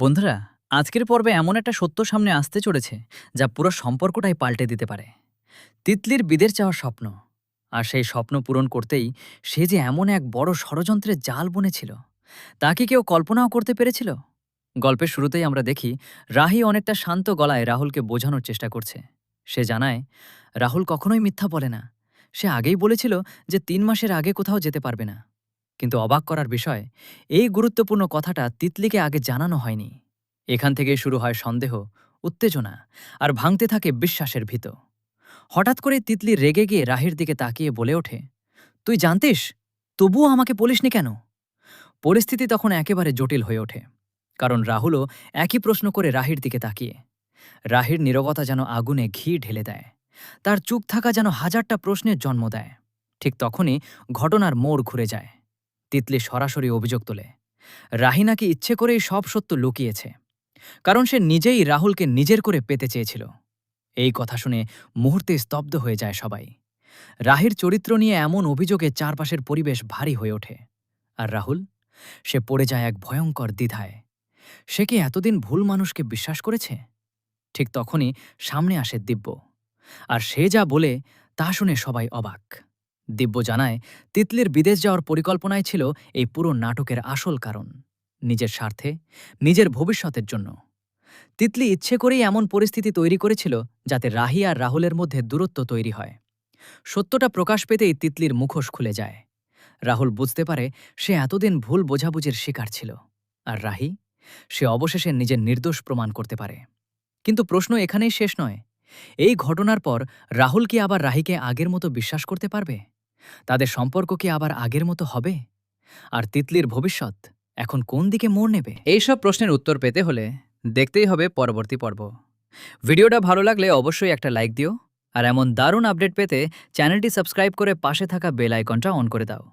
বন্ধুরা, আজকের পর্বে এমন একটা সত্য সামনে আসতে চলেছে যা পুরো সম্পর্কটাই পাল্টে দিতে পারে। তিতলির বিদের চাওয়া স্বপ্ন, আর সেই স্বপ্ন পূরণ করতেই সে যে এমন এক বড় ষড়যন্ত্রের জাল বুনেছিল, তা কি কেউ কল্পনাও করতে পেরেছিল? গল্পের শুরুতেই আমরা দেখি রাহি অনেকটা শান্ত গলায় রাহুলকে বোঝানোর চেষ্টা করছে। সে জানায় রাহুল কখনোই মিথ্যা বলে না। সে আগেই বলেছিল যে ৩ মাসের আগে কোথাও যেতে পারবে না। কিন্তু অবাক করার বিষয়, এই গুরুত্বপূর্ণ কথাটা তিতলিকে আগে জানানো হয়নি। এখান থেকেই শুরু হয় সন্দেহ, উত্তেজনা, আর ভাঙতে থাকে বিশ্বাসের ভিত। হঠাৎ করে তিতলি রেগে গিয়ে রাহির দিকে তাকিয়ে বলে ওঠে, তুই জানতিস, তবুও আমাকে বলিসনি কেন? পরিস্থিতি তখন একেবারে জটিল হয়ে ওঠে, কারণ রাহুলও একই প্রশ্ন করে রাহির দিকে তাকিয়ে। রাহির নীরবতা যেন আগুনে ঘি ঢেলে দেয়, তার চুপ থাকা যেন হাজারটা প্রশ্নের জন্ম দেয়। ঠিক তখনই ঘটনার মোড় ঘুরে যায়। তিতলি সরাসরি অভিযোগ তোলে, রাহি নাকি ইচ্ছে করেই সব সত্য লুকিয়েছে, কারণ সে নিজেই রাহুলকে নিজের করে পেতে চেয়েছিল। এই কথা শুনে মুহূর্তে স্তব্ধ হয়ে যায় সবাই। রাহির চরিত্র নিয়ে এমন অভিযোগে চারপাশের পরিবেশ ভারী হয়ে ওঠে। আর রাহুল, সে পড়ে যায় এক ভয়ঙ্কর দ্বিধায়। সে কি এতদিন ভুল মানুষকে বিশ্বাস করেছে? ঠিক তখনই সামনে আসে দিব্য, আর সে যা বলে তা শুনে সবাই অবাক। দিব্য জানায় তিতলির বিদেশ যাওয়ার পরিকল্পনাই ছিল এই পুরো নাটকের আসল কারণ। নিজের স্বার্থে, নিজের ভবিষ্যতের জন্য। তিতলি ইচ্ছে করেই এমন পরিস্থিতি তৈরি করেছিল যাতে রাহি আর রাহুলের মধ্যে দূরত্ব তৈরি হয়। সত্যটা প্রকাশ পেতেই তিতলির মুখোশ খুলে যায়। রাহুল বুঝতে পারে সে এতদিন ভুল বোঝাবুঝির শিকার ছিল। আর রাহি, সে অবশেষে নিজের নির্দোষ প্রমাণ করতে পারে। কিন্তু প্রশ্ন এখানেই শেষ নয়। এই ঘটনার পর রাহুল কি আবার রাহিকে আগের মতো বিশ্বাস করতে পারবে? তাদের সম্পর্ক কি আবার আগের মতো হবে? আর তিতলির ভবিষ্যৎ এখন কোন দিকে মোড় নেবে? এইসব প্রশ্নের উত্তর পেতে হলে দেখতেই হবে পরবর্তী পর্ব। ভিডিওটা ভালো লাগলে অবশ্যই একটা লাইক দিও, আর এমন দারুণ আপডেট পেতে চ্যানেলটি সাবস্ক্রাইব করে পাশে থাকা বেল আইকনটা অন করে দাও।